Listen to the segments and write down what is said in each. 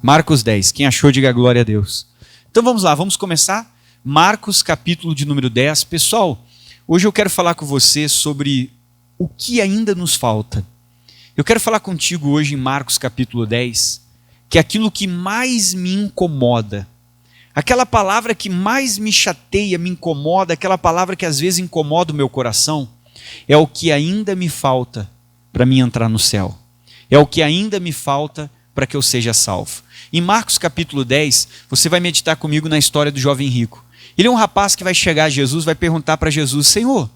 Marcos 10. Quem achou, diga glória a Deus. Então vamos lá, vamos começar. Marcos, capítulo de número 10. Pessoal, hoje eu quero falar com você sobre o que ainda nos falta. Eu quero falar contigo hoje em Marcos, capítulo 10, que aquilo que mais me incomoda, aquela palavra que mais me chateia, me incomoda, aquela palavra que às vezes incomoda o meu coração, é o que ainda me falta para mim entrar no céu. É o que ainda me falta para que eu seja salvo. Em Marcos capítulo 10, você vai meditar comigo na história do jovem rico. Ele é um rapaz que vai chegar a Jesus, vai perguntar para Jesus: Senhor,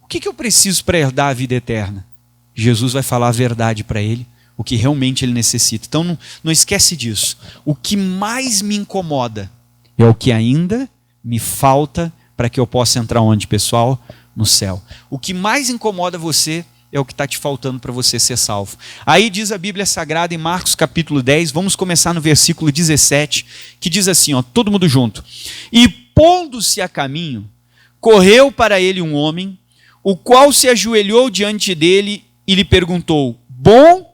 o que eu preciso para herdar a vida eterna? Jesus vai falar a verdade para ele, o que realmente ele necessita. Então não esquece disso. O que mais me incomoda é o que ainda me falta para que eu possa entrar onde, pessoal? No céu. O que mais incomoda você é o que está te faltando para você ser salvo. Aí diz a Bíblia Sagrada em Marcos capítulo 10, vamos começar no versículo 17, que diz assim, ó, todo mundo junto. E pondo-se a caminho, correu para ele um homem, o qual se ajoelhou diante dele e lhe perguntou: Bom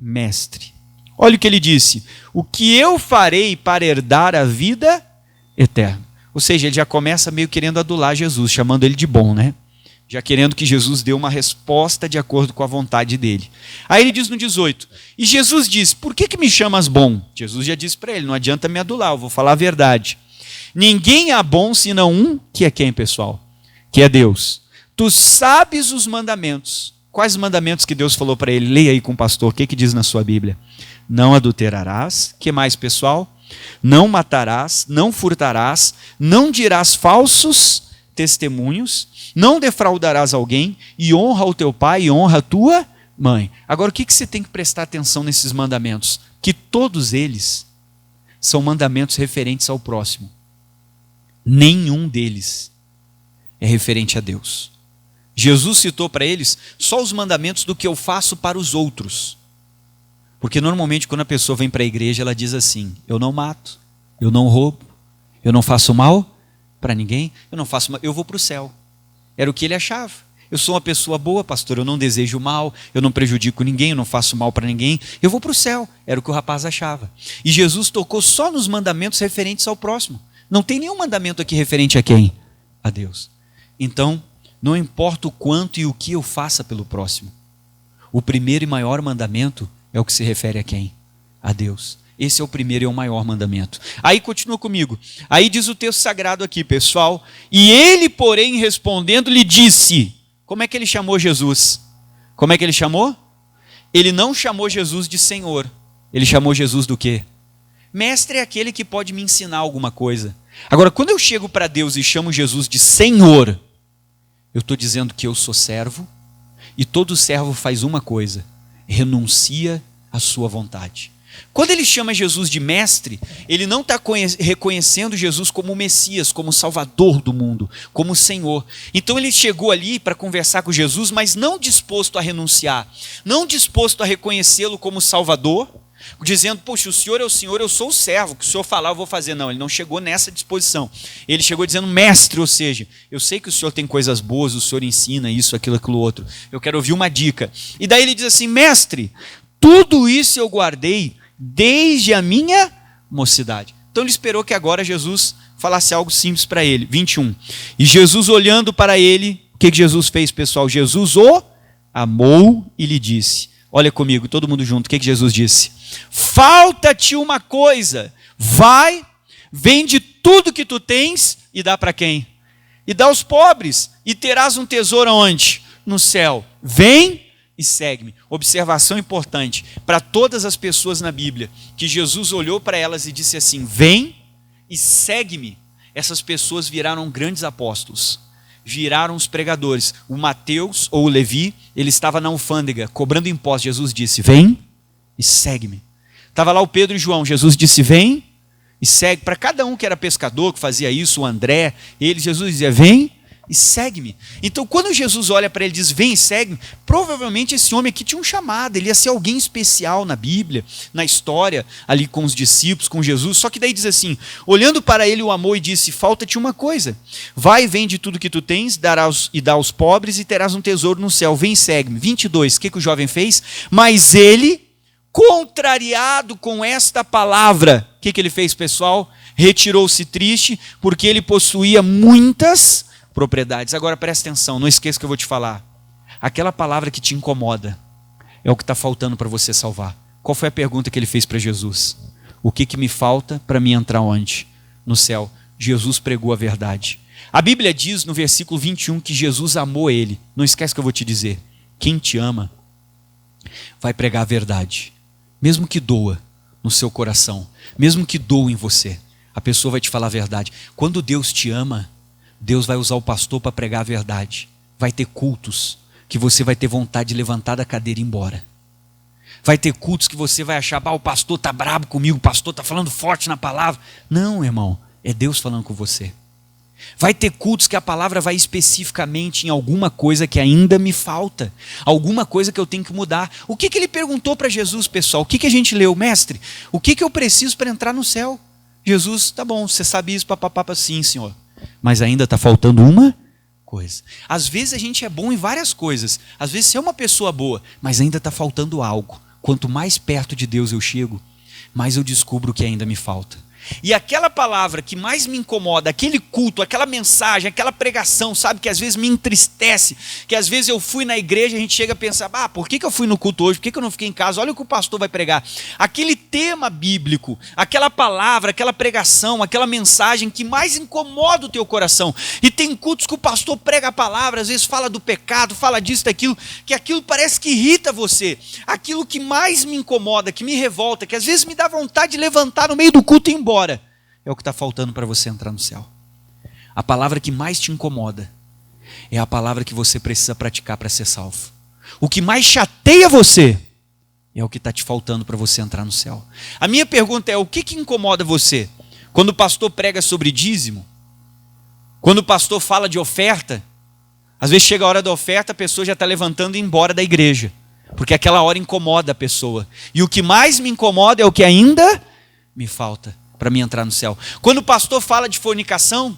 mestre. Olha o que ele disse: o que eu farei para herdar a vida eterna? Ou seja, ele já começa meio querendo adular Jesus, chamando ele de bom, né? Já querendo que Jesus dê uma resposta de acordo com a vontade dele. Aí ele diz no 18, e Jesus disse: por que me chamas bom? Jesus já disse para ele: não adianta me adular, eu vou falar a verdade. Ninguém é bom senão um, que é quem, pessoal? Que é Deus. Tu sabes os mandamentos. Quais mandamentos que Deus falou para ele? Leia aí com o pastor, o que diz na sua Bíblia? Não adulterarás. Que mais, pessoal? Não matarás, não furtarás, não dirás falsos testemunhos, não defraudarás alguém, e honra o teu pai e honra a tua mãe. Agora, o que você tem que prestar atenção nesses mandamentos? Que todos eles são mandamentos referentes ao próximo. Nenhum deles é referente a Deus. Jesus citou para eles só os mandamentos do que eu faço para os outros. Porque normalmente quando a pessoa vem para a igreja, ela diz assim: eu não mato, eu não roubo, eu não faço mal para ninguém, eu não faço mal, eu vou para o céu. Era o que ele achava. Eu sou uma pessoa boa, pastor, eu não desejo mal, eu não prejudico ninguém, eu não faço mal para ninguém, eu vou para o céu. Era o que o rapaz achava. E Jesus tocou só nos mandamentos referentes ao próximo. Não tem nenhum mandamento aqui referente a quem? A Deus. Então, não importa o quanto e o que eu faça pelo próximo, o primeiro e maior mandamento é o que se refere a quem? A Deus. Esse é o primeiro e o maior mandamento. Aí continua comigo. Aí diz o texto sagrado aqui, pessoal. E ele, porém, respondendo, lhe disse. Como é que ele chamou Jesus? Como é que ele chamou? Ele não chamou Jesus de Senhor. Ele chamou Jesus do quê? Mestre é aquele que pode me ensinar alguma coisa. Agora, quando eu chego para Deus e chamo Jesus de Senhor, eu estou dizendo que eu sou servo. E todo servo faz uma coisa: renuncia à sua vontade. Quando ele chama Jesus de mestre, ele não está reconhecendo Jesus como o Messias, como o Salvador do mundo, como o Senhor. Então ele chegou ali para conversar com Jesus, mas não disposto a renunciar, não disposto a reconhecê-lo como Salvador, dizendo: poxa, o Senhor é o Senhor, eu sou o servo, o que o Senhor falar eu vou fazer. Não, ele não chegou nessa disposição. Ele chegou dizendo mestre, ou seja, eu sei que o Senhor tem coisas boas, o Senhor ensina isso, aquilo, aquilo outro. Eu quero ouvir uma dica. E daí ele diz assim: mestre, tudo isso eu guardei desde a minha mocidade. Então ele esperou que agora Jesus falasse algo simples para ele. 21. E Jesus olhando para ele, o que Jesus fez, pessoal? Jesus o amou e lhe disse. Olha comigo, todo mundo junto, o que Jesus disse? Falta-te uma coisa, vai, vende tudo que tu tens e dá para quem? E dá aos pobres, e terás um tesouro onde? No céu. Vem e segue-me. Observação importante para todas as pessoas na Bíblia, que Jesus olhou para elas e disse assim: vem e segue-me. Essas pessoas viraram grandes apóstolos, viraram os pregadores. O Mateus ou o Levi, ele estava na alfândega cobrando impostos. Jesus disse: vem e segue-me. Estava lá o Pedro e João. Jesus disse: vem e segue. Para cada um que era pescador, que fazia isso, o André, Jesus dizia: vem e segue-me. Então quando Jesus olha para ele e diz: vem e segue-me, provavelmente esse homem aqui tinha um chamado, ele ia ser alguém especial na Bíblia, na história, ali com os discípulos, com Jesus. Só que daí diz assim, olhando para ele o amou e disse: falta-te uma coisa, vai e vende tudo que tu tens, darás e dá aos pobres e terás um tesouro no céu, vem e segue-me. 22, o que o jovem fez? Mas ele, contrariado com esta palavra, o que ele fez, pessoal? Retirou-se triste, porque ele possuía muitas propriedades. Agora presta atenção, não esqueça que eu vou te falar. Aquela palavra que te incomoda é o que está faltando para você salvar. Qual foi a pergunta que ele fez para Jesus? O que me falta para mim entrar onde? No céu. Jesus pregou a verdade. A Bíblia diz no versículo 21 que Jesus amou ele. Não esquece que eu vou te dizer. Quem te ama vai pregar a verdade. Mesmo que doa no seu coração, mesmo que doa em você, a pessoa vai te falar a verdade. Quando Deus te ama, Deus vai usar o pastor para pregar a verdade. Vai ter cultos que você vai ter vontade de levantar da cadeira e ir embora. Vai ter cultos que você vai achar, o pastor está brabo comigo, o pastor está falando forte na palavra. Não, irmão, é Deus falando com você. Vai ter cultos que a palavra vai especificamente em alguma coisa que ainda me falta, alguma coisa que eu tenho que mudar. O que ele perguntou para Jesus, pessoal? O que a gente leu? Mestre, o que eu preciso para entrar no céu? Jesus, tá bom, você sabe isso, papapá, sim, senhor. Mas ainda está faltando uma coisa. Às vezes a gente é bom em várias coisas, às vezes você é uma pessoa boa, mas ainda está faltando algo. Quanto mais perto de Deus eu chego, mais eu descubro o que ainda me falta. E aquela palavra que mais me incomoda, aquele culto, aquela mensagem, aquela pregação, sabe, que às vezes me entristece, que às vezes eu fui na igreja e a gente chega a pensar, por que eu fui no culto hoje, por que eu não fiquei em casa, olha o que o pastor vai pregar. Aquele tema bíblico, aquela palavra, aquela pregação, aquela mensagem que mais incomoda o teu coração. E tem cultos que o pastor prega a palavra, às vezes fala do pecado, fala disso, daquilo, que aquilo parece que irrita você. Aquilo que mais me incomoda, que me revolta, que às vezes me dá vontade de levantar no meio do culto e ir embora. É o que está faltando para você entrar no céu. A palavra que mais te incomoda é a palavra que você precisa praticar para ser salvo. O que mais chateia você é o que está te faltando para você entrar no céu. A minha pergunta é, o que incomoda você? Quando o pastor prega sobre dízimo? Quando o pastor fala de oferta? Às vezes chega a hora da oferta, a pessoa já está levantando e indo embora da igreja. Porque aquela hora incomoda a pessoa. E o que mais me incomoda é o que ainda me falta para mim entrar no céu. Quando o pastor fala de fornicação,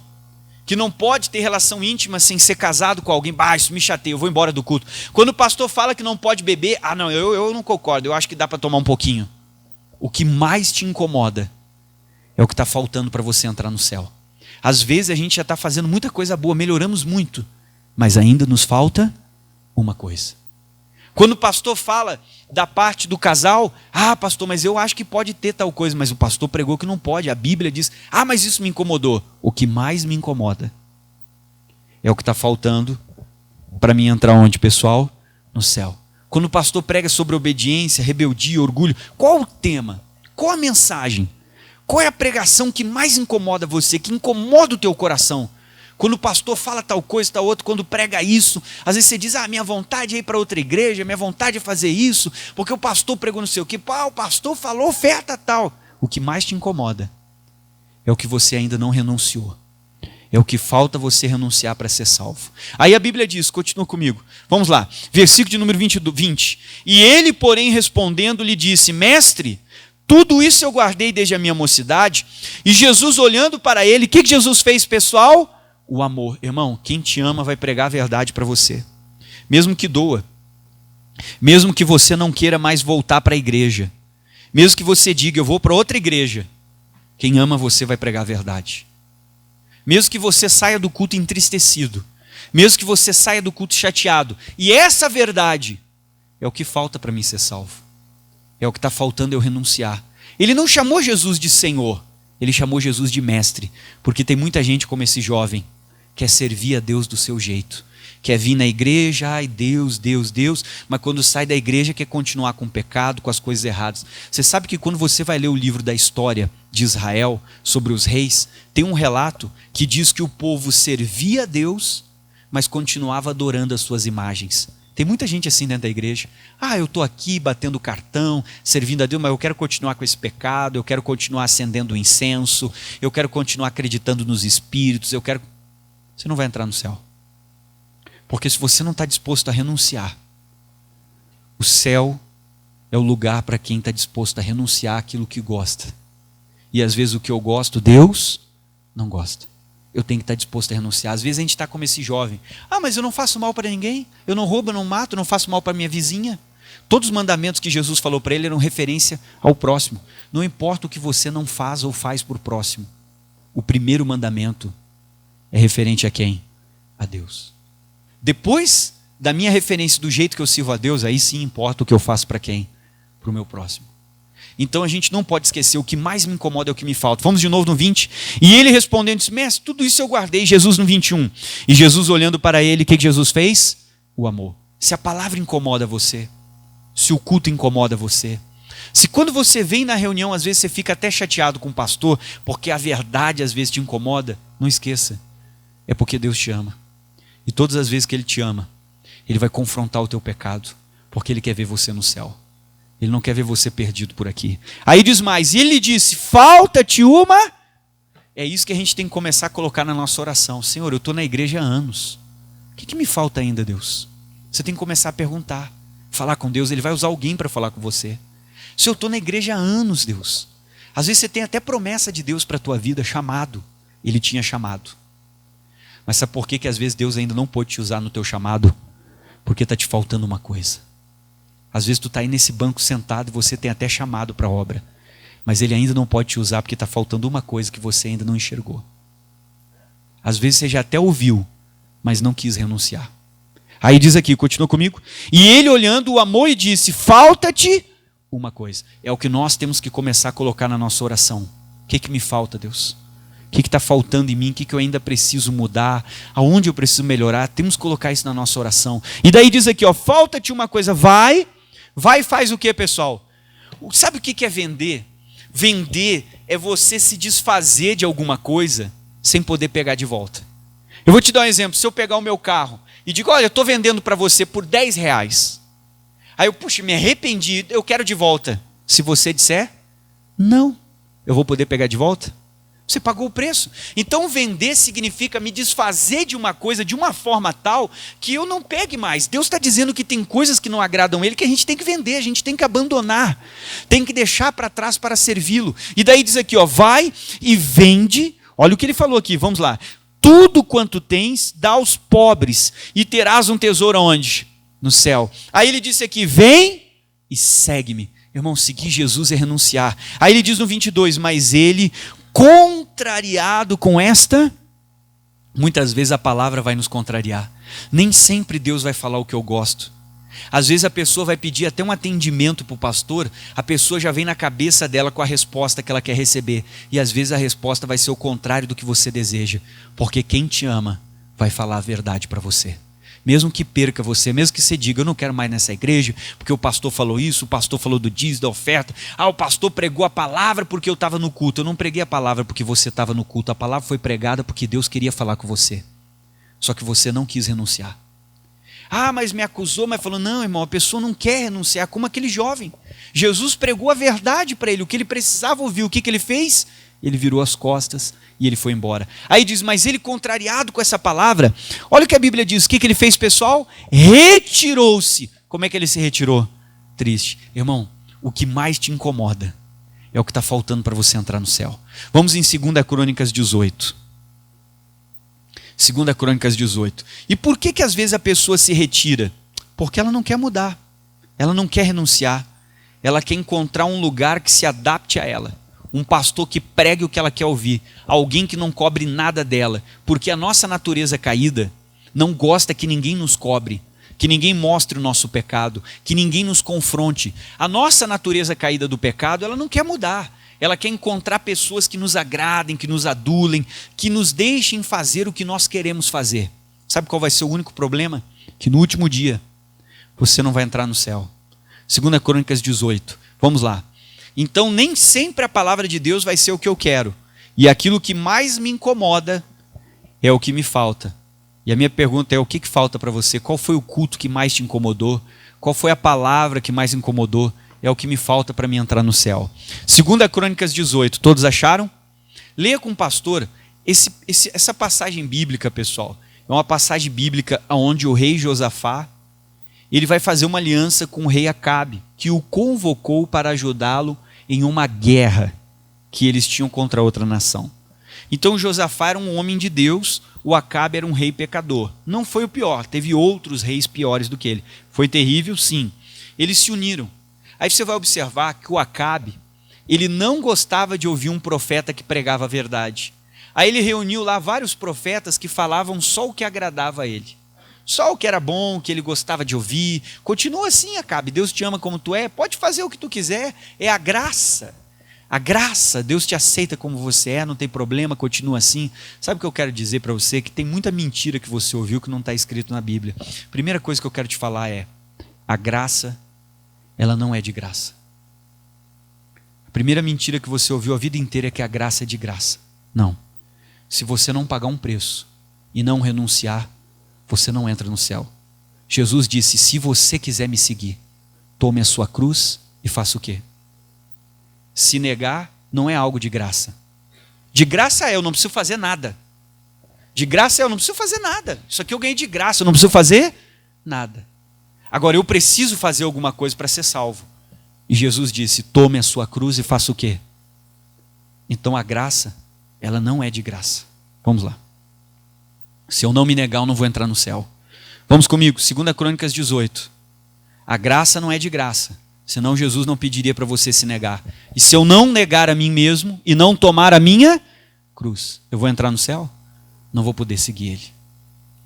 que não pode ter relação íntima sem ser casado com alguém, isso me chateia, eu vou embora do culto. Quando o pastor fala que não pode beber, não, eu não concordo, eu acho que dá para tomar um pouquinho. O que mais te incomoda é o que está faltando para você entrar no céu. Às vezes a gente já está fazendo muita coisa boa, melhoramos muito, mas ainda nos falta uma coisa. Quando o pastor fala da parte do casal, pastor, mas eu acho que pode ter tal coisa, mas o pastor pregou que não pode, a Bíblia diz, mas isso me incomodou. O que mais me incomoda é o que está faltando para mim entrar onde, pessoal? No céu. Quando o pastor prega sobre obediência, rebeldia, orgulho, qual o tema? Qual a mensagem? Qual é a pregação que mais incomoda você, que incomoda o teu coração? Quando o pastor fala tal coisa, tal outra, quando prega isso, às vezes você diz, minha vontade é ir para outra igreja, minha vontade é fazer isso, porque o pastor pregou não sei o quê, o pastor falou oferta tal. O que mais te incomoda é o que você ainda não renunciou. É o que falta você renunciar para ser salvo. Aí a Bíblia diz, continua comigo, vamos lá, versículo de número 20. E ele, porém, respondendo, lhe disse, mestre, tudo isso eu guardei desde a minha mocidade. E Jesus olhando para ele, o que Jesus fez, pessoal? O amor. Irmão, quem te ama vai pregar a verdade para você. Mesmo que doa. Mesmo que você não queira mais voltar para a igreja. Mesmo que você diga, eu vou para outra igreja. Quem ama você vai pregar a verdade. Mesmo que você saia do culto entristecido. Mesmo que você saia do culto chateado. E essa verdade é o que falta para mim ser salvo. É o que está faltando eu renunciar. Ele não chamou Jesus de Senhor. Ele chamou Jesus de mestre. Porque tem muita gente como esse jovem. Quer servir a Deus do seu jeito. Quer vir na igreja, Deus, mas quando sai da igreja quer continuar com o pecado, com as coisas erradas. Você sabe que quando você vai ler o livro da história de Israel, sobre os reis, tem um relato que diz que o povo servia a Deus, mas continuava adorando as suas imagens. Tem muita gente assim dentro da igreja. Eu estou aqui batendo cartão, servindo a Deus, mas eu quero continuar com esse pecado, eu quero continuar acendendo o incenso, eu quero continuar acreditando nos espíritos, Você não vai entrar no céu. Porque se você não está disposto a renunciar, o céu é o lugar para quem está disposto a renunciar àquilo que gosta. E às vezes o que eu gosto, Deus não gosta. Eu tenho que estar disposto a renunciar. Às vezes a gente está como esse jovem. Mas eu não faço mal para ninguém. Eu não roubo, eu não mato, eu não faço mal para minha vizinha. Todos os mandamentos que Jesus falou para ele eram referência ao próximo. Não importa o que você não faz ou faz por próximo. O primeiro mandamento é referente a quem? A Deus. Depois da minha referência do jeito que eu sirvo a Deus, aí sim importa o que eu faço para quem? Para o meu próximo. Então a gente não pode esquecer, o que mais me incomoda é o que me falta. Vamos de novo no 20. E ele respondendo, disse, mestre, tudo isso eu guardei. Jesus no 21. E Jesus olhando para ele, o que Jesus fez? O amor. Se a palavra incomoda você, se o culto incomoda você, se quando você vem na reunião, às vezes você fica até chateado com o pastor, porque a verdade às vezes te incomoda, não esqueça, é porque Deus te ama. E todas as vezes que Ele te ama, Ele vai confrontar o teu pecado, porque Ele quer ver você no céu. Ele não quer ver você perdido por aqui. Aí diz mais, e Ele lhe disse, falta-te uma. É isso que a gente tem que começar a colocar na nossa oração. Senhor, eu estou na igreja há anos. O que me falta ainda, Deus? Você tem que começar a perguntar. Falar com Deus, Ele vai usar alguém para falar com você. Se eu estou na igreja há anos, Deus. Às vezes você tem até promessa de Deus para a tua vida, chamado. Ele tinha chamado. Mas sabe por que às vezes Deus ainda não pôde te usar no teu chamado? Porque está te faltando uma coisa. Às vezes tu está aí nesse banco sentado e você tem até chamado para a obra. Mas Ele ainda não pode te usar porque está faltando uma coisa que você ainda não enxergou. Às vezes você já até ouviu, mas não quis renunciar. Aí diz aqui, continua comigo. E ele olhando o amor e disse, falta-te uma coisa. É o que nós temos que começar a colocar na nossa oração. O que me falta, Deus? O que está faltando em mim? O que eu ainda preciso mudar? Aonde eu preciso melhorar? Temos que colocar isso na nossa oração. E daí diz aqui, ó, falta-te uma coisa. Vai e faz o que, pessoal? Sabe o que é vender? Vender é você se desfazer de alguma coisa sem poder pegar de volta. Eu vou te dar um exemplo. Se eu pegar o meu carro e digo, olha, eu estou vendendo para você por R$10. Aí eu, puxa, me arrependi, eu quero de volta. Se você disser, não, eu vou poder pegar de volta? Você pagou o preço. Então vender significa me desfazer de uma coisa de uma forma tal que eu não pegue mais. Deus está dizendo que tem coisas que não agradam Ele que a gente tem que vender, a gente tem que abandonar. Tem que deixar para trás para servi-lo. E daí diz aqui, ó, vai e vende. Olha o que ele falou aqui, vamos lá. Tudo quanto tens, dá aos pobres e terás um tesouro aonde? No céu. Aí ele disse aqui, vem e segue-me. Irmão, seguir Jesus é renunciar. Aí ele diz no 22, mas ele, contrariado com esta, muitas vezes a palavra vai nos contrariar. Nem sempre Deus vai falar o que eu gosto. Às vezes a pessoa vai pedir até um atendimento para o pastor, a pessoa já vem na cabeça dela com a resposta que ela quer receber. E às vezes a resposta vai ser o contrário do que você deseja. Porque quem te ama vai falar a verdade para você. Mesmo que perca você, mesmo que você diga, eu não quero mais nessa igreja, porque o pastor falou isso, o pastor falou do dízimo, da oferta. O pastor pregou a palavra porque eu estava no culto. Eu não preguei a palavra porque você estava no culto. A palavra foi pregada porque Deus queria falar com você. Só que você não quis renunciar. Mas me acusou, mas falou, não, irmão, a pessoa não quer renunciar, como aquele jovem. Jesus pregou a verdade para ele, o que ele precisava ouvir. O que ele fez? Ele virou as costas e ele foi embora. Aí diz, mas ele contrariado com essa palavra, olha o que a Bíblia diz, o que ele fez, pessoal? Retirou-se. Como é que ele se retirou? Triste. Irmão, o que mais te incomoda é o que está faltando para você entrar no céu. Vamos em 2 Crônicas 18. 2 Crônicas 18. E por que às vezes a pessoa se retira? Porque ela não quer mudar. Ela não quer renunciar. Ela quer encontrar um lugar que se adapte a ela. Um pastor que pregue o que ela quer ouvir. Alguém que não cobre nada dela. Porque a nossa natureza caída não gosta que ninguém nos cobre. Que ninguém mostre o nosso pecado. Que ninguém nos confronte. A nossa natureza caída do pecado, ela não quer mudar. Ela quer encontrar pessoas que nos agradem, que nos adulem, que nos deixem fazer o que nós queremos fazer. Sabe qual vai ser o único problema? Que no último dia, você não vai entrar no céu. 2 Crônicas 18. Vamos lá. Então, nem sempre a palavra de Deus vai ser o que eu quero. E aquilo que mais me incomoda é o que me falta. E a minha pergunta é, o que falta para você? Qual foi o culto que mais te incomodou? Qual foi a palavra que mais incomodou? É o que me falta para mim entrar no céu. 2 Crônicas 18, todos acharam? Leia com o pastor. Essa passagem bíblica, pessoal, é uma passagem bíblica onde o rei Josafá, ele vai fazer uma aliança com o rei Acabe, que o convocou para ajudá-lo em uma guerra que eles tinham contra outra nação. Então Josafá era um homem de Deus, o Acabe era um rei pecador. Não foi o pior, teve outros reis piores do que ele. Foi terrível, sim. eles se uniram. Aí você vai observar que o Acabe, ele não gostava de ouvir um profeta que pregava a verdade. Aí ele reuniu lá vários profetas que falavam só o que agradava a ele. Só o que era bom, o que ele gostava de ouvir. Continua assim, Acabe, Deus te ama como tu é, pode fazer o que tu quiser, é a graça. A graça, Deus te aceita como você é, não tem problema, continua assim. Sabe o que eu quero dizer para você? Que tem muita mentira que você ouviu que não está escrito na Bíblia. Primeira coisa que eu quero te falar é, a graça, ela não é de graça. A primeira mentira que você ouviu a vida inteira é que a graça é de graça. Não. Se você não pagar um preço e não renunciar, você não entra no céu. Jesus disse, se você quiser me seguir, tome a sua cruz e faça o quê? Se negar não é algo de graça. De graça eu não preciso fazer nada. De graça eu não preciso fazer nada. Isso aqui eu ganhei de graça, eu não preciso fazer nada. Agora eu preciso fazer alguma coisa para ser salvo. E Jesus disse, tome a sua cruz e faça o quê? Então a graça, ela não é de graça. Vamos lá. Se eu não me negar, eu não vou entrar no céu. Vamos comigo, 2 Crônicas 18. A graça não é de graça. Senão Jesus não pediria para você se negar. E se eu não negar a mim mesmo e não tomar a minha cruz, eu vou entrar no céu? Não vou poder seguir ele.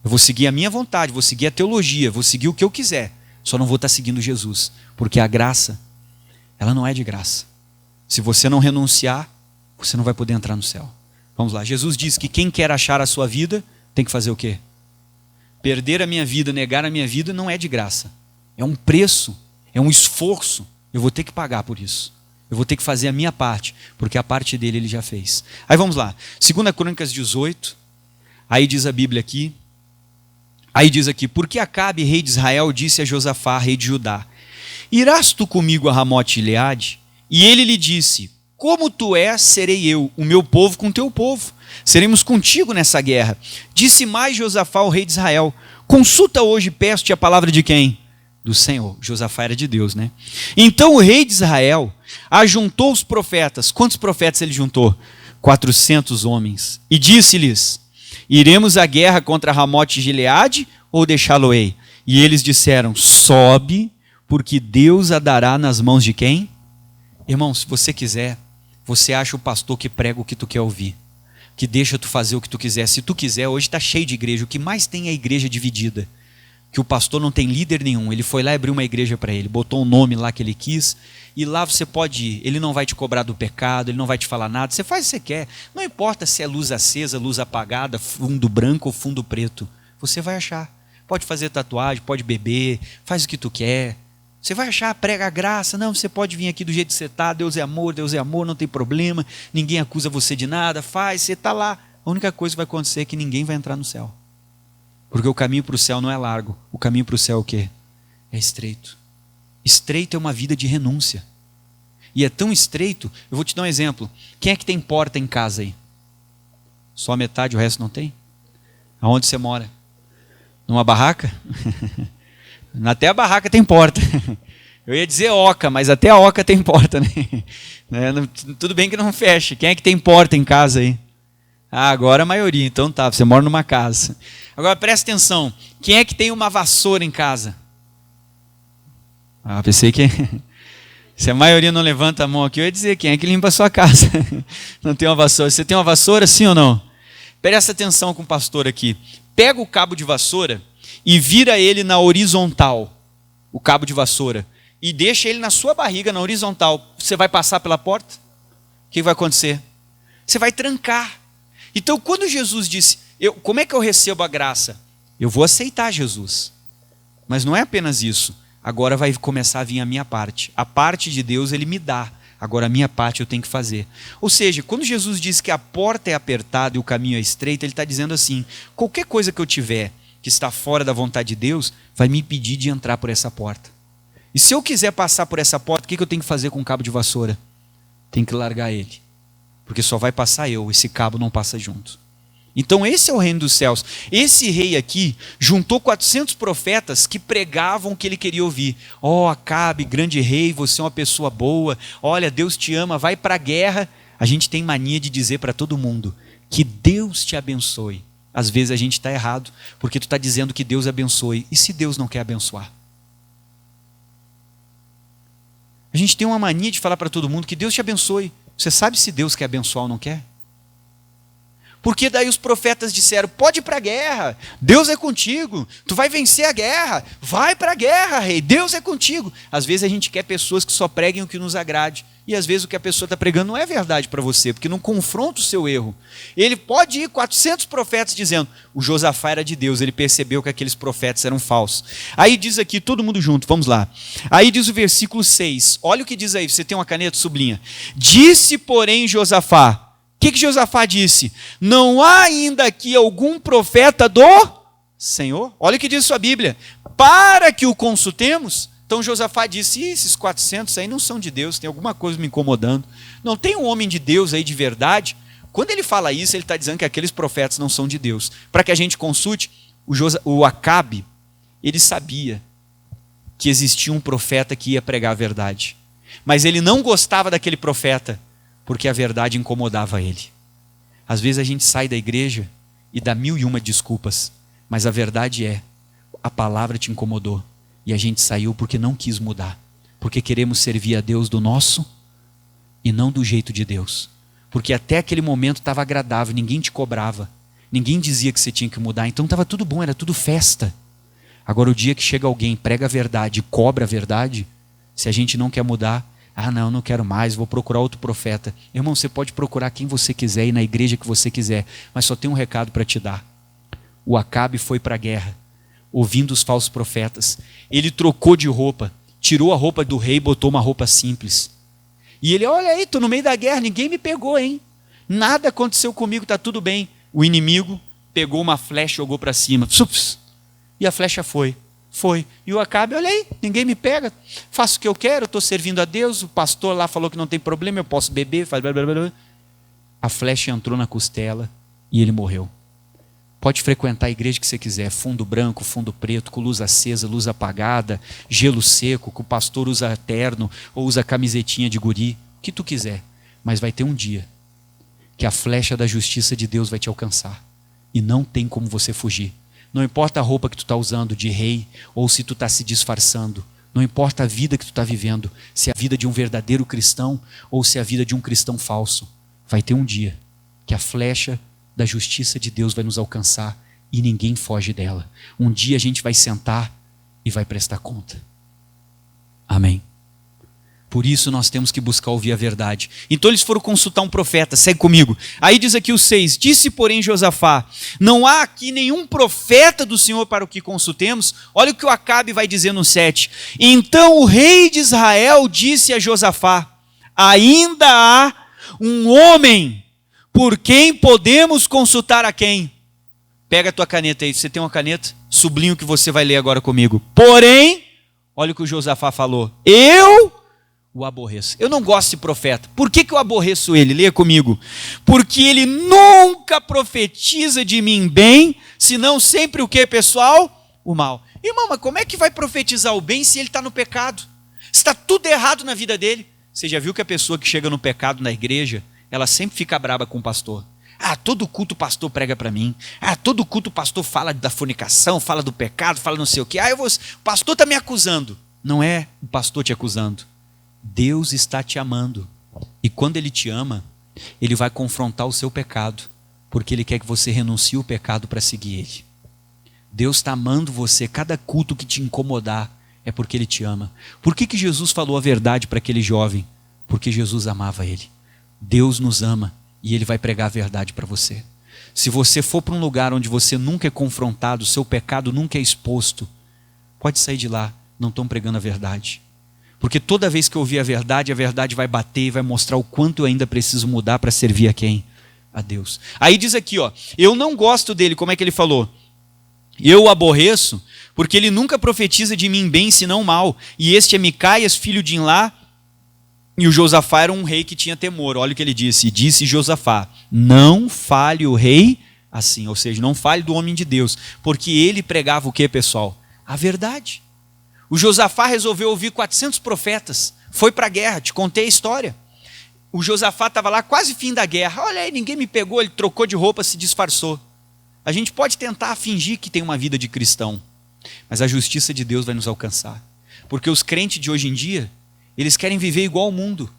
Eu vou seguir a minha vontade, vou seguir a teologia, vou seguir o que eu quiser. Só não vou estar seguindo Jesus. Porque a graça, ela não é de graça. Se você não renunciar, você não vai poder entrar no céu. Vamos lá, Jesus diz que quem quer achar a sua vida, tem que fazer o quê? Perder a minha vida, negar a minha vida, não é de graça. É um preço. É um esforço, eu vou ter que pagar por isso. Eu vou ter que fazer a minha parte, porque a parte dele ele já fez. Aí vamos lá, 2 Crônicas 18, aí diz a Bíblia aqui, aí diz aqui, porque Acabe, rei de Israel, disse a Josafá, rei de Judá, irás tu comigo a Ramote-Gileade? E ele lhe disse, como tu és, serei eu, o meu povo com teu povo, seremos contigo nessa guerra. Disse mais Josafá, o rei de Israel, consulta hoje, peço-te a palavra de quem? Do Senhor. Josafá era de Deus, né? Então o rei de Israel ajuntou os profetas. Quantos profetas ele juntou? 400 homens. E disse-lhes, iremos à guerra contra Ramote e Gileade ou deixá-lo-ei? E eles disseram, sobe, porque Deus a dará nas mãos de quem? Irmão, se você quiser, você acha o pastor que prega o que tu quer ouvir, que deixa tu fazer o que tu quiser. Se tu quiser, hoje está cheio de igreja. O que mais tem é a igreja dividida. Que o pastor não tem líder nenhum, ele foi lá e abriu uma igreja para ele, botou um nome lá que ele quis, e lá você pode ir, ele não vai te cobrar do pecado, ele não vai te falar nada, você faz o que você quer, não importa se é luz acesa, luz apagada, fundo branco ou fundo preto, você vai achar, pode fazer tatuagem, pode beber, faz o que tu quer, você vai achar, prega a graça, não, você pode vir aqui do jeito que você está, Deus é amor, não tem problema, ninguém acusa você de nada, faz, você está lá, a única coisa que vai acontecer é que ninguém vai entrar no céu. Porque o caminho para o céu não é largo. O caminho para o céu é o quê? É estreito. Estreito é uma vida de renúncia. E é tão estreito, eu vou te dar um exemplo. Quem é que tem porta em casa aí? Só a metade, o resto não tem? Aonde você mora? Numa barraca? Até a barraca tem porta. Eu ia dizer oca, mas até a oca tem porta, né? Tudo bem que não feche. Quem é que tem porta em casa aí? Ah, agora a maioria, então tá, você mora numa casa. Agora presta atenção, quem é que tem uma vassoura em casa? Ah, pensei que... Se a maioria não levanta a mão aqui, eu ia dizer, quem é que limpa a sua casa? Não tem uma vassoura. Você tem uma vassoura, sim ou não? Presta atenção com o pastor aqui. Pega o cabo de vassoura e vira ele na horizontal, o cabo de vassoura, e deixa ele na sua barriga, na horizontal. Você vai passar pela porta? O que vai acontecer? Você vai trancar. Então, quando Jesus disse, como é que eu recebo a graça? Eu vou aceitar Jesus. Mas não é apenas isso. Agora vai começar a vir a minha parte. A parte de Deus ele me dá. Agora a minha parte eu tenho que fazer. Ou seja, quando Jesus diz que a porta é apertada e o caminho é estreito, ele está dizendo assim, qualquer coisa que eu tiver que está fora da vontade de Deus, vai me impedir de entrar por essa porta. E se eu quiser passar por essa porta, o que eu tenho que fazer com o cabo de vassoura? Tem que largar ele. Porque só vai passar eu, esse cabo não passa junto. Então esse é o reino dos céus. Esse rei aqui juntou 400 profetas que pregavam o que ele queria ouvir. Ó, Acabe, grande rei, você é uma pessoa boa. Olha, Deus te ama, vai para a guerra. A gente tem mania de dizer para todo mundo que Deus te abençoe. Às vezes a gente está errado, porque tu está dizendo que Deus abençoe. E se Deus não quer abençoar? A gente tem uma mania de falar para todo mundo que Deus te abençoe. Você sabe se Deus quer abençoar ou não quer? Porque daí os profetas disseram, pode ir para a guerra, Deus é contigo, tu vai vencer a guerra, vai para a guerra, rei, Deus é contigo. Às vezes a gente quer pessoas que só preguem o que nos agrade, e às vezes o que a pessoa está pregando não é verdade para você, porque não confronta o seu erro. Ele pode ir 400 profetas dizendo, o Josafá era de Deus, ele percebeu que aqueles profetas eram falsos. Aí diz aqui, todo mundo junto, vamos lá. Aí diz o versículo 6, olha o que diz aí, você tem uma caneta, sublinha. Disse, porém, Josafá, o que Josafá disse? Não há ainda aqui algum profeta do Senhor? Olha o que diz sua Bíblia. Para que o consultemos. Então Josafá disse, esses 400 aí não são de Deus, tem alguma coisa me incomodando. Não tem um homem de Deus aí de verdade? Quando ele fala isso, ele está dizendo que aqueles profetas não são de Deus. Para que a gente consulte, o Acabe, ele sabia que existia um profeta que ia pregar a verdade. Mas ele não gostava daquele profeta, porque a verdade incomodava ele. Às vezes a gente sai da igreja e dá 1001 desculpas, mas a verdade é, a palavra te incomodou e a gente saiu porque não quis mudar, porque queremos servir a Deus do nosso e não do jeito de Deus, porque até aquele momento estava agradável, ninguém te cobrava, ninguém dizia que você tinha que mudar, então estava tudo bom, era tudo festa. Agora o dia que chega alguém, prega a verdade e cobra a verdade, se a gente não quer mudar, não quero mais, vou procurar outro profeta. Irmão, você pode procurar quem você quiser e na igreja que você quiser, mas só tem um recado para te dar. O Acabe foi para a guerra, ouvindo os falsos profetas. Ele trocou de roupa, tirou a roupa do rei e botou uma roupa simples. E ele, olha aí, estou no meio da guerra, ninguém me pegou, hein? Nada aconteceu comigo, está tudo bem. O inimigo pegou uma flecha e jogou para cima. E a flecha foi. E o Acabe, olha aí, ninguém me pega, faço o que eu quero, estou servindo a Deus, o pastor lá falou que não tem problema, eu posso beber, faz blá blá blá. A flecha entrou na costela e ele morreu. Pode frequentar a igreja que você quiser, fundo branco, fundo preto, com luz acesa, luz apagada, gelo seco, que o pastor usa terno ou usa camisetinha de guri, o que tu quiser, mas vai ter um dia que a flecha da justiça de Deus vai te alcançar e não tem como você fugir. Não importa a roupa que tu está usando de rei, ou se tu está se disfarçando. Não importa a vida que tu está vivendo, se é a vida de um verdadeiro cristão, ou se é a vida de um cristão falso. Vai ter um dia que a flecha da justiça de Deus vai nos alcançar e ninguém foge dela. Um dia a gente vai sentar e vai prestar conta. Amém. Por isso nós temos que buscar ouvir a verdade. Então eles foram consultar um profeta, segue comigo. Aí diz aqui o 6, disse porém Josafá, não há aqui nenhum profeta do Senhor para o que consultemos. Olha o que o Acabe vai dizer no 7. Então o rei de Israel disse a Josafá, ainda há um homem por quem podemos consultar a quem? Pega a tua caneta aí, você tem uma caneta? Sublinha o que você vai ler agora comigo. Porém, olha o que o Josafá falou, eu o aborreço. Eu não gosto de profeta. Por que eu aborreço ele? Leia comigo. Porque ele nunca profetiza de mim bem, senão sempre o que, pessoal? O mal. Irmão, mas como é que vai profetizar o bem se ele está no pecado? Está tudo errado na vida dele. Você já viu que a pessoa que chega no pecado na igreja, ela sempre fica braba com o pastor. Todo culto o pastor prega para mim. Todo culto o pastor fala da fornicação, fala do pecado, fala não sei o quê. O pastor está me acusando. Não é o pastor te acusando. Deus está te amando. E quando Ele te ama, Ele vai confrontar o seu pecado, porque Ele quer que você renuncie o pecado para seguir Ele. Deus está amando você. Cada culto que te incomodar é porque Ele te ama. Por que Jesus falou a verdade para aquele jovem? Porque Jesus amava ele. Deus nos ama e Ele vai pregar a verdade para você. Se você for para um lugar onde você nunca é confrontado, o seu pecado nunca é exposto, pode sair de lá, não estão pregando a verdade. Porque toda vez que eu ouvir a verdade vai bater e vai mostrar o quanto eu ainda preciso mudar para servir a quem? A Deus. Aí diz aqui, eu não gosto dele, como é que ele falou? Eu o aborreço, porque ele nunca profetiza de mim bem, senão mal. E este é Micaias, filho de Imlá, e o Josafá era um rei que tinha temor. Olha o que ele disse. Disse Josafá, não fale o rei assim, ou seja, não fale do homem de Deus, porque ele pregava o que, pessoal? A verdade. O Josafá resolveu ouvir 400 profetas, foi para a guerra, te contei a história. O Josafá estava lá quase fim da guerra, olha aí, ninguém me pegou, ele trocou de roupa, se disfarçou. A gente pode tentar fingir que tem uma vida de cristão, mas a justiça de Deus vai nos alcançar. Porque os crentes de hoje em dia, Eles querem viver igual ao mundo.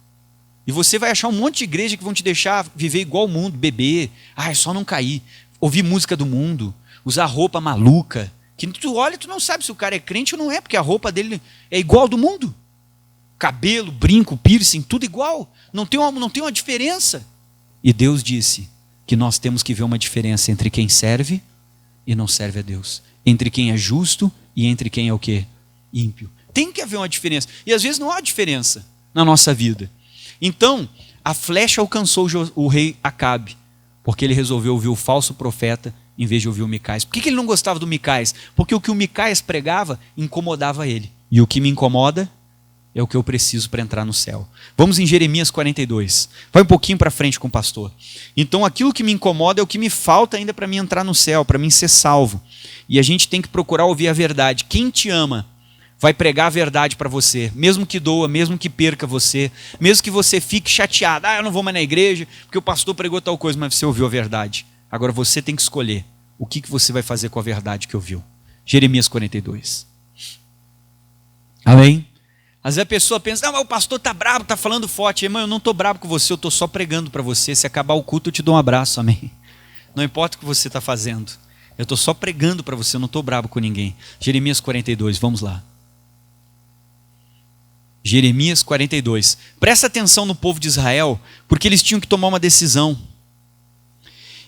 E você vai achar um monte de igreja que vão te deixar viver igual ao mundo, beber, é só não cair, ouvir música do mundo, usar roupa maluca, que tu olha e tu não sabe se o cara é crente ou não é, porque a roupa dele é igual ao do mundo. Cabelo, brinco, piercing, tudo igual. Não tem uma diferença. E Deus disse que nós temos que ver uma diferença entre quem serve e não serve a Deus. Entre quem é justo e entre quem é o quê? Ímpio. Tem que haver uma diferença. E às vezes não há diferença na nossa vida. Então, a flecha alcançou o rei Acabe, porque ele resolveu ouvir o falso profeta em vez de ouvir o Micaias. Por que ele não gostava do Micaias? Porque o que o Micaias pregava incomodava ele. E o que me incomoda é o que eu preciso para entrar no céu. Vamos em Jeremias 42. Vai um pouquinho para frente com o pastor. Então aquilo que me incomoda é o que me falta ainda para mim entrar no céu, para mim ser salvo. E a gente tem que procurar ouvir a verdade. Quem te ama vai pregar a verdade para você, mesmo que doa, mesmo que perca você, mesmo que você fique chateado. Eu não vou mais na igreja porque o pastor pregou tal coisa, mas você ouviu a verdade. Agora você tem que escolher o que você vai fazer com a verdade que ouviu. Jeremias 42. Amém? Às vezes a pessoa pensa, mas o pastor está bravo, está falando forte. Irmão, eu não estou bravo com você, eu estou só pregando para você. Se acabar o culto, eu te dou um abraço, amém? Não importa o que você está fazendo. Eu estou só pregando para você, eu não estou bravo com ninguém. Jeremias 42, vamos lá. Jeremias 42. Presta atenção no povo de Israel, porque eles tinham que tomar uma decisão.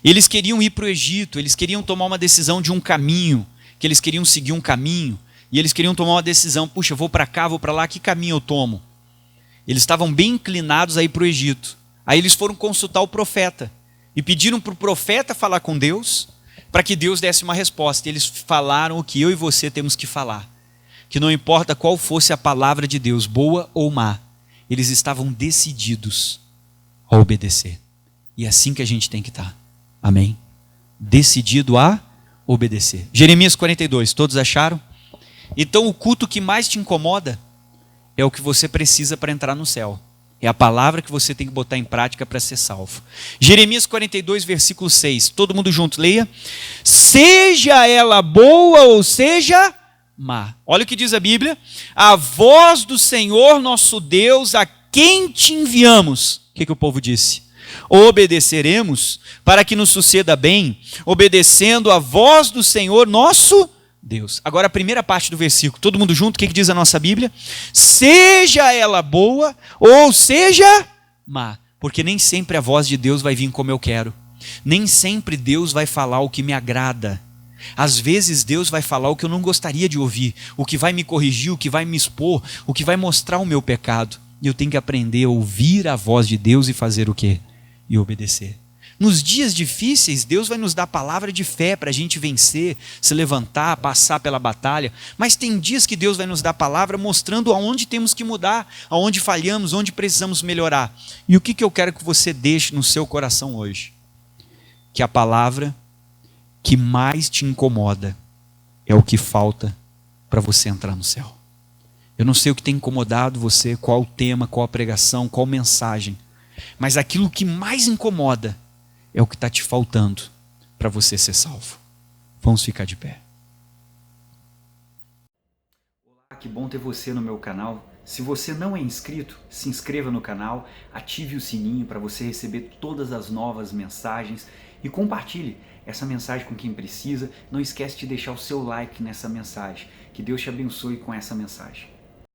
Eles queriam ir para o Egito, eles queriam tomar uma decisão de um caminho, que eles queriam seguir um caminho. E eles queriam tomar uma decisão, puxa, eu vou para cá, vou para lá, que caminho eu tomo? Eles estavam bem inclinados a ir para o Egito. Aí eles foram consultar o profeta e pediram para o profeta falar com Deus, para que Deus desse uma resposta. E eles falaram o que eu e você temos que falar, que não importa qual fosse a palavra de Deus, boa ou má, eles estavam decididos a obedecer. E é assim que a gente tem que estar, amém? Decidido a obedecer. Jeremias 42, todos acharam? Então o culto que mais te incomoda é o que você precisa para entrar no céu. É a palavra que você tem que botar em prática para ser salvo. Jeremias 42, versículo 6. Todo mundo junto, leia. Seja ela boa ou seja má. Olha o que diz a Bíblia. A voz do Senhor nosso Deus, a quem te enviamos. O que o povo disse? Obedeceremos para que nos suceda bem, obedecendo a voz do Senhor nosso Deus. Agora a primeira parte do versículo, todo mundo junto, o que diz a nossa Bíblia? Seja ela boa ou seja má, porque nem sempre a voz de Deus vai vir como eu quero, nem sempre Deus vai falar o que me agrada. Às vezes Deus vai falar o que eu não gostaria de ouvir, o que vai me corrigir, o que vai me expor, o que vai mostrar o meu pecado, e eu tenho que aprender a ouvir a voz de Deus e fazer o quê? E obedecer. Nos dias difíceis, Deus vai nos dar palavra de fé para a gente vencer, se levantar, passar pela batalha. Mas tem dias que Deus vai nos dar palavra mostrando aonde temos que mudar, aonde falhamos, onde precisamos melhorar. E o que eu quero que você deixe no seu coração hoje? Que a palavra que mais te incomoda é o que falta para você entrar no céu. Eu não sei o que tem incomodado você, qual o tema, qual a pregação, qual mensagem. Mas aquilo que mais incomoda é o que está te faltando para você ser salvo. Vamos ficar de pé. Olá, que bom ter você no meu canal. Se você não é inscrito, se inscreva no canal, ative o sininho para você receber todas as novas mensagens e compartilhe essa mensagem com quem precisa. Não esquece de deixar o seu like nessa mensagem. Que Deus te abençoe com essa mensagem.